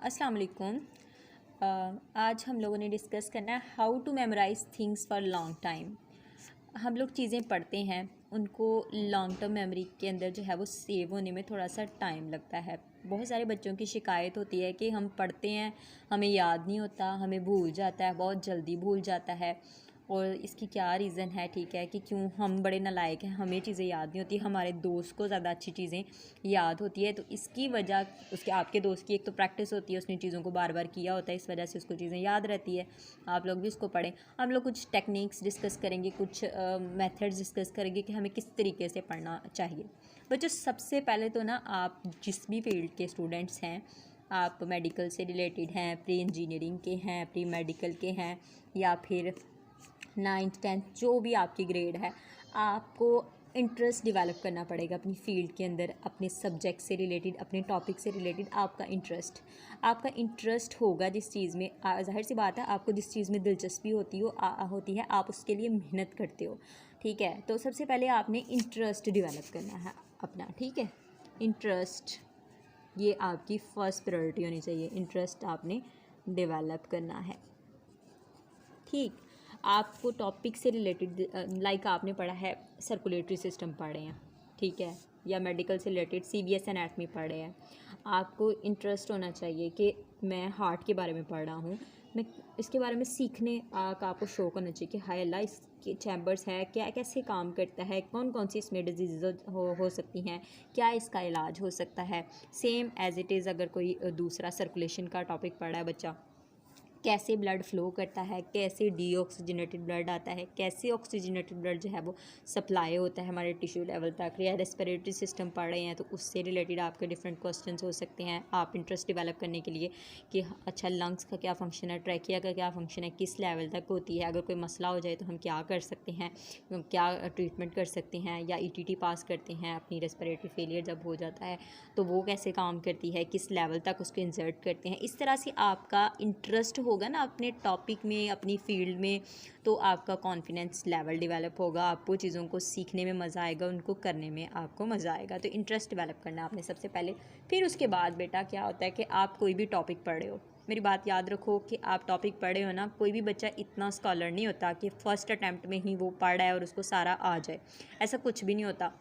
अस्सलाम वालेकुम। आज हम लोगों ने डिस्कस करना है how to memorise things for long time. हम लोग चीज़ें पढ़ते हैं, उनको लॉन्ग टर्म मेमोरी के अंदर जो है वो सेव होने में थोड़ा सा टाइम लगता है। बहुत सारे बच्चों की शिकायत होती है कि हम पढ़ते हैं, हमें याद नहीं होता, हमें भूल जाता है, बहुत जल्दी भूल जाता है। और इसकी क्या रीज़न है? ठीक है कि क्यों हम बड़े नालायक हैं, हमें चीज़ें याद नहीं होती, हमारे दोस्त को ज़्यादा अच्छी चीज़ें याद होती है। तो इसकी वजह उसके आपके दोस्त की एक तो प्रैक्टिस होती है, उसने चीज़ों को बार बार किया होता है, इस वजह से उसको चीज़ें याद रहती है। आप लोग भी इसको पढ़ें। हम लोग कुछ टेक्निक्स डिस्कस करेंगे, कुछ मेथड्स डिस्कस करेंगे कि हमें किस तरीके से पढ़ना चाहिए। बच्चों, सबसे पहले तो ना आप जिस भी फील्ड के स्टूडेंट्स हैं, आप मेडिकल से रिलेटेड हैं, प्री इंजीनियरिंग के हैं, प्री मेडिकल के हैं, या फिर 9th 10th जो भी आपकी ग्रेड है, आपको इंटरेस्ट डेवलप करना पड़ेगा अपनी फ़ील्ड के अंदर, अपने सब्जेक्ट से रिलेटेड, अपने टॉपिक से रिलेटेड। आपका इंटरेस्ट होगा जिस चीज़ में, ज़ाहिर सी बात है आपको जिस चीज़ में दिलचस्पी होती है आप उसके लिए मेहनत करते हो। ठीक है, तो सबसे पहले आपने इंटरेस्ट डेवलप करना है अपना। ठीक है, इंटरेस्ट ये आपकी फ़र्स्ट प्रायोरिटी होनी चाहिए। इंटरेस्ट आपने डेवलप करना है। ठीक, आपको टॉपिक से रिलेटेड लाइक आपने पढ़ा है सर्कुलेटरी सिस्टम पढ़े हैं, ठीक है, या मेडिकल से रिलेटेड CVS एनाटमी पढ़े हैं। आपको इंटरेस्ट होना चाहिए कि मैं हार्ट के बारे में पढ़ रहा हूँ, मैं इसके बारे में सीखने का आपको शौक होना चाहिए कि हाय अल्लाह इसके चैम्बर्स है, क्या कैसे काम करता है, कौन कौन सी इसमें डिजीज़ हो सकती हैं, क्या इसका इलाज हो सकता है। सेम एज़ इट इज़ अगर कोई दूसरा सर्कुलेशन का टॉपिक पढ़ा है बच्चा, कैसे ब्लड फ़्लो करता है, कैसे डीऑक्सीजनेटेड ब्लड आता है, कैसे ऑक्सीजनेटेड ब्लड जो है वो सप्लाई होता है हमारे टिश्यू लेवल तक, या रेस्पिरेटरी सिस्टम पढ़ रहे हैं तो उससे रिलेटेड आपके डिफरेंट क्वेश्चंस हो सकते हैं। आप इंटरेस्ट डेवलप करने के लिए कि अच्छा लंग्स का क्या फंक्शन है, ट्रैकिया का क्या फंक्शन है, किस लेवल तक होती है, अगर कोई मसला हो जाए तो हम क्या कर सकते हैं, क्या ट्रीटमेंट कर सकते हैं, या ETT पास करते हैं अपनी रेस्पिरेटरी फेलियर जब हो जाता है तो वो कैसे काम करती है, किस लेवल तक उसको इंसर्ट करते हैं। इस तरह से आपका इंटरेस्ट होगा ना अपने टॉपिक में, अपनी फील्ड में, तो आपका कॉन्फिडेंस लेवल डेवलप होगा, आपको चीज़ों को सीखने में मज़ा आएगा, उनको करने में आपको मज़ा आएगा। तो इंटरेस्ट डेवलप करना आपने सबसे पहले। फिर उसके बाद बेटा क्या होता है कि आप कोई भी टॉपिक पढ़ रहे हो, मेरी बात याद रखो कि आप टॉपिक पढ़े हो ना, कोई भी बच्चा इतना स्कॉलर नहीं होता कि फ़र्स्ट अटैम्प्ट में ही वो पढ़ रहा है और उसको सारा आ जाए, ऐसा कुछ भी नहीं होता।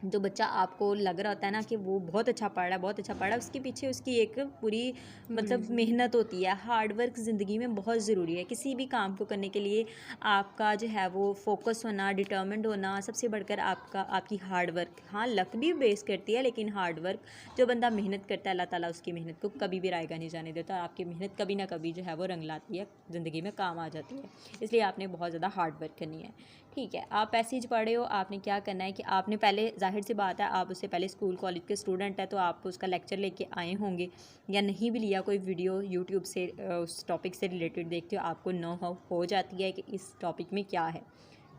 जो बच्चा आपको लग रहा होता है ना कि वो बहुत अच्छा पढ़ रहा है, बहुत अच्छा पढ़ रहा है, उसके पीछे उसकी एक पूरी मतलब मेहनत होती है। हार्ड वर्क ज़िंदगी में बहुत ज़रूरी है। किसी भी काम को करने के लिए आपका जो है वो फोकस होना, डिटर्मिन्ड होना, सबसे बढ़कर आपकी हार्ड वर्क। हाँ, लक भी बेस करती है, लेकिन हार्ड वर्क, जो बंदा मेहनत करता है अल्लाह ताला उसकी मेहनत को कभी भी रायगा नहीं जाने देता। आपकी मेहनत कभी ना कभी जो है वो रंग लाती है, ज़िंदगी में काम आ जाती है। इसलिए आपने बहुत ज़्यादा हार्ड वर्क करनी है। ठीक है, आप पैसेज पढ़े हो, आपने क्या करना है कि आपने पहले, जाहिर सी बात है आप उससे पहले स्कूल कॉलेज के स्टूडेंट है तो आप उसका लेक्चर लेके आए होंगे, या नहीं भी लिया, कोई वीडियो यूट्यूब से उस टॉपिक से रिलेटेड देखते हो, आपको नो हो जाती है कि इस टॉपिक में क्या है।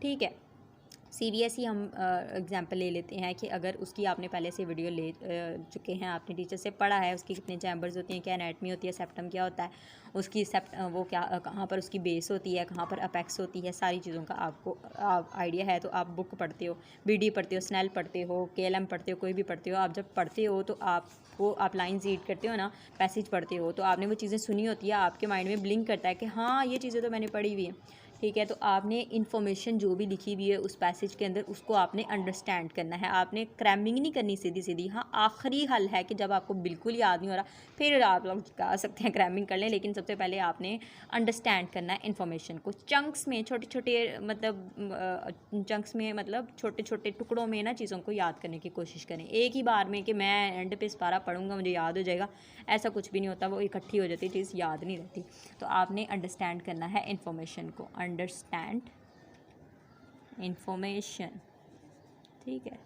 ठीक है, CBSE हम एग्जांपल ले लेते हैं कि अगर उसकी आपने पहले से वीडियो ले चुके हैं, आपने टीचर से पढ़ा है, उसकी कितने चैम्बर्स होती हैं, क्या एनाटमी होती है, सेप्टम क्या होता है, उसकी वो क्या कहाँ पर उसकी बेस होती है, कहाँ पर अपेक्स होती है, सारी चीज़ों का आपको आइडिया है। तो आप बुक पढ़ते हो, BD पढ़ते हो, स्नेल पढ़ते हो, KLM पढ़ते हो, कोई भी पढ़ते हो, आप जब पढ़ते हो तो आप लाइन्स रीड करते हो ना, पैसेज पढ़ते हो, तो आपने वो चीज़ें सुनी होती है, आपके माइंड में ब्लिंक करता है कि हाँ ये चीज़ें तो मैंने पढ़ी हुई हैं। ठीक है, तो आपने इन्फॉर्मेशन जो भी लिखी हुई है उस पैसेज के अंदर, उसको आपने अंडरस्टैंड करना है। आपने क्रैमिंग नहीं करनी सीधी सीधी। हाँ, आखिरी हल है कि जब आपको बिल्कुल याद नहीं हो रहा फिर आप लोग कह सकते हैं क्रैमिंग कर लें, लेकिन सबसे पहले आपने अंडरस्टैंड करना है इन्फॉर्मेशन को। चंक्स में, छोटे छोटे चंक्स में मतलब छोटे छोटे टुकड़ों में ना चीज़ों को याद करने की कोशिश करें। एक ही बार में कि मैं एंड पे पारा पढ़ूंगा मुझे याद हो जाएगा, ऐसा कुछ भी नहीं होता, वो इकट्ठी हो जाती चीज़, याद नहीं रहती। तो आपने अंडरस्टैंड करना है इन्फॉर्मेशन को, अंडरस्टैंड इंफॉर्मेशन। ठीक है,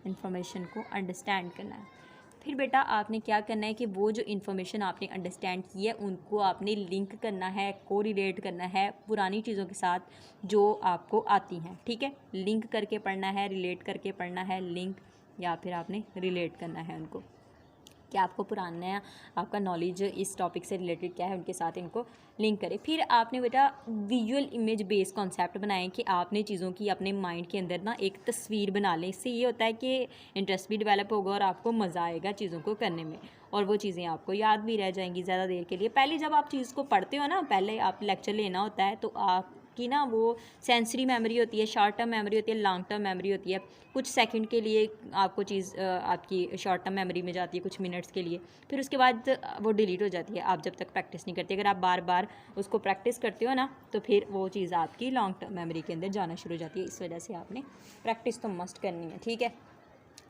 इंफॉर्मेशन को अंडरस्टैंड करना है। फिर बेटा आपने क्या करना है कि वो जो इन्फॉर्मेशन आपने अंडरस्टैंड की है उनको आपने लिंक करना है, को रिलेट करना है पुरानी चीज़ों के साथ जो आपको आती हैं। ठीक है, लिंक करके पढ़ना है, रिलेट करके पढ़ना है, लिंक या फिर आपने रिलेट करना है उनको। कि आपको पुराना आपका नॉलेज इस टॉपिक से रिलेटेड क्या है उनके साथ इनको लिंक करें। फिर आपने बेटा विजुअल इमेज बेस्ड कॉन्सेप्ट बनाएं कि आपने चीज़ों की अपने माइंड के अंदर ना एक तस्वीर बना लें। इससे ये होता है कि इंटरेस्ट भी डेवलप होगा और आपको मज़ा आएगा चीज़ों को करने में, और वो चीज़ें आपको याद भी रह जाएंगी ज़्यादा देर के लिए। पहले जब आप चीज़ को पढ़ते हो ना, पहले आप लेक्चर लेना होता है, तो आपकी ना वो सेंसरी मेमोरी होती है, शॉर्ट टर्म मेमोरी होती है, लॉन्ग टर्म मेमोरी होती है। कुछ सेकंड के लिए आपको चीज़ आपकी शॉर्ट टर्म मेमोरी में जाती है, कुछ मिनट्स के लिए, फिर उसके बाद वो डिलीट हो जाती है आप जब तक प्रैक्टिस नहीं करते। अगर आप बार बार उसको प्रैक्टिस करते हो ना, तो फिर वो चीज़ आपकी लॉन्ग टर्म मेमोरी के अंदर जाना शुरू हो जाती है। इस वजह से आपने प्रैक्टिस तो मस्ट करनी है, ठीक है।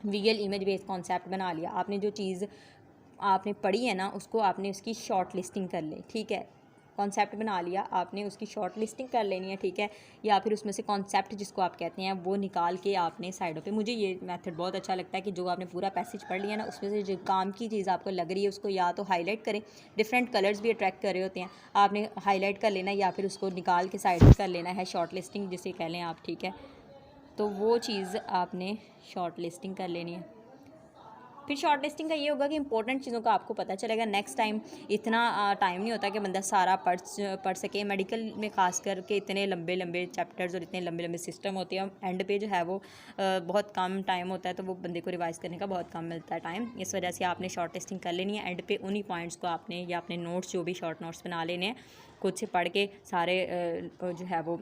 विजुअल इमेज बेस्ड कॉन्सेप्ट बना लिया आपने, जो चीज़ आपने पढ़ी है ना उसको आपने उसकी शॉर्ट लिस्टिंग कर ले, ठीक है। कॉन्सेप्ट बना लिया आपने, उसकी शॉर्ट लिस्टिंग कर लेनी है, ठीक है। या फिर उसमें से कॉन्सेप्ट जिसको आप कहते हैं वो निकाल के आपने साइडों पे, मुझे ये मेथड बहुत अच्छा लगता है कि जो आपने पूरा पैसेज पढ़ लिया ना, उसमें से जो काम की चीज़ आपको लग रही है उसको या तो हाईलाइट करें, डिफरेंट कलर्स भी अट्रैक्ट कर रहे होते हैं, आपने हाईलाइट कर लेना, या फिर उसको निकाल के साइड कर लेना है, शॉर्ट लिस्टिंग जिसे कह लें आप, ठीक है। तो वो चीज़ आपने शॉर्ट लिस्टिंग कर लेनी है। फिर शॉर्ट लिस्टिंग का ये होगा कि इंपॉर्टेंट चीज़ों का आपको पता चलेगा। नेक्स्ट टाइम इतना टाइम नहीं होता कि बंदा सारा पढ़ सके। मेडिकल में ख़ास करके इतने लंबे लंबे चैप्टर्स और इतने लंबे लंबे सिस्टम होते हैं, एंड पे जो है वो बहुत कम टाइम होता है, तो वो बंदे को रिवाइज़ करने का बहुत कम मिलता है टाइम। इस वजह से आपने शॉर्ट लिस्टिंग कर लेनी है। एंड पे उन्हीं पॉइंट्स को आपने या अपने नोट्स जो भी शॉर्ट नोट्स बना लेने हैं, खुद से पढ़ के सारे जो है वो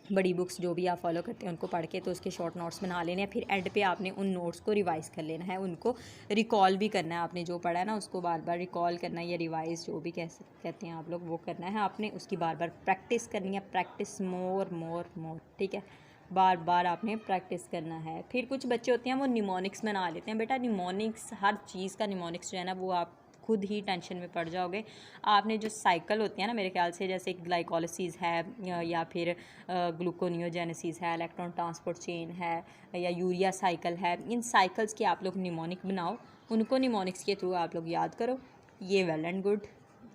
बड़ी बुक्स जो भी आप फॉलो करते हैं उनको पढ़ के तो उसके शॉर्ट नोट्स बना लेने हैं। फिर एंड पे आपने उन नोट्स को रिवाइज़ कर लेना है, उनको रिकॉल भी करना है। आपने जो पढ़ा है ना उसको बार बार रिकॉल करना है, या रिवाइज़ जो भी कहते हैं आप लोग, वो करना है आपने। उसकी बार बार प्रैक्टिस करनी है, प्रैक्टिस मोर मोर मोर, ठीक है। बार बार आपने प्रैक्टिस करना है। फिर कुछ बच्चे होते हैं वो निमोनिक्स बना लेते हैं। बेटा निमोनिक्स, हर चीज़ का निमोनिक्स जो है ना वो आप खुद ही टेंशन में पड़ जाओगे। आपने जो साइकिल होती है ना, मेरे ख्याल से जैसे ग्लाइकोलिसिस है, या फिर ग्लूकोनियोजेनेसिस है, इलेक्ट्रॉन ट्रांसपोर्ट चेन है, या यूरिया साइकिल है, इन साइकिल्स की आप लोग निमोनिक बनाओ, उनको निमोनिक्स के थ्रू आप लोग याद करो, ये वेल एंड गुड,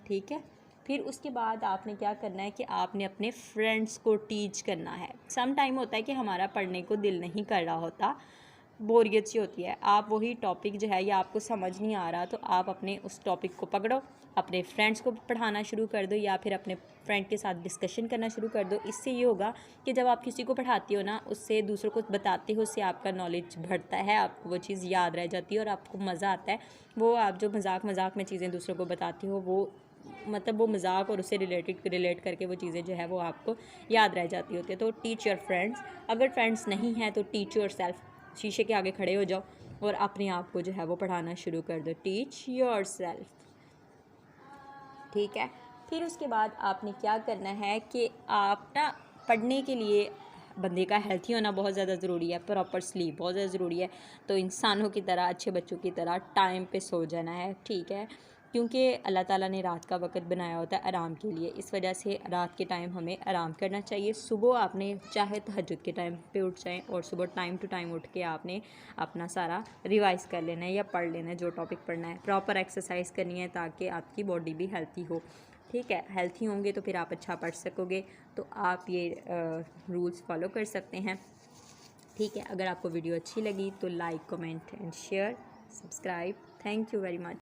ठीक है। फिर उसके बाद आपने क्या करना है कि आपने अपने फ्रेंड्स को टीच करना है। सम टाइम होता है कि हमारा पढ़ने को दिल नहीं कर रहा होता, बोरियत सी होती है, आप वही टॉपिक जो है या आपको समझ नहीं आ रहा, तो आप अपने उस टॉपिक को पकड़ो, अपने फ्रेंड्स को पढ़ाना शुरू कर दो, या फिर अपने फ्रेंड के साथ डिस्कशन करना शुरू कर दो। इससे ये होगा कि जब आप किसी को पढ़ाती हो ना, उससे दूसरों को बताते हो, उससे आपका नॉलेज बढ़ता है, आपको वो चीज़ याद रह जाती है और आपको मज़ा आता है। वो आप जो मजाक में चीज़ें दूसरों को बताती हो, वो मतलब वो मजाक और उससे रिलेट करके वो चीज़ें जो है वो आपको याद रह जाती होती है। तो टीच योर फ्रेंड्स, अगर फ्रेंड्स नहीं हैं तो टीच योर सेल्फ, शीशे के आगे खड़े हो जाओ और अपने आप को जो है वो पढ़ाना शुरू कर दो। टीच योर सेल्फ, ठीक है। फिर उसके बाद आपने क्या करना है कि आप ना पढ़ने के लिए बंदे का हेल्थी होना बहुत ज़्यादा ज़रूरी है, प्रॉपर स्लीप बहुत ज़्यादा ज़रूरी है। तो इंसानों की तरह, अच्छे बच्चों की तरह टाइम पे सो जाना है, ठीक है। क्योंकि अल्लाह ताला ने रात का वक़्त बनाया होता है आराम के लिए, इस वजह से रात के टाइम हमें आराम करना चाहिए। सुबह आपने चाहे तहज्जुद के टाइम पे उठ जाएं, और सुबह टाइम टू टाइम उठ के आपने अपना सारा रिवाइज़ कर लेना है या पढ़ लेना है जो टॉपिक पढ़ना है। प्रॉपर एक्सरसाइज करनी है ताकि आपकी बॉडी भी हेल्थी हो, ठीक है। हेल्थी होंगे तो फिर आप अच्छा पढ़ सकोगे। तो आप ये रूल्स फॉलो कर सकते हैं, ठीक है। अगर आपको वीडियो अच्छी लगी तो like, comment and share, subscribe. Thank you very much.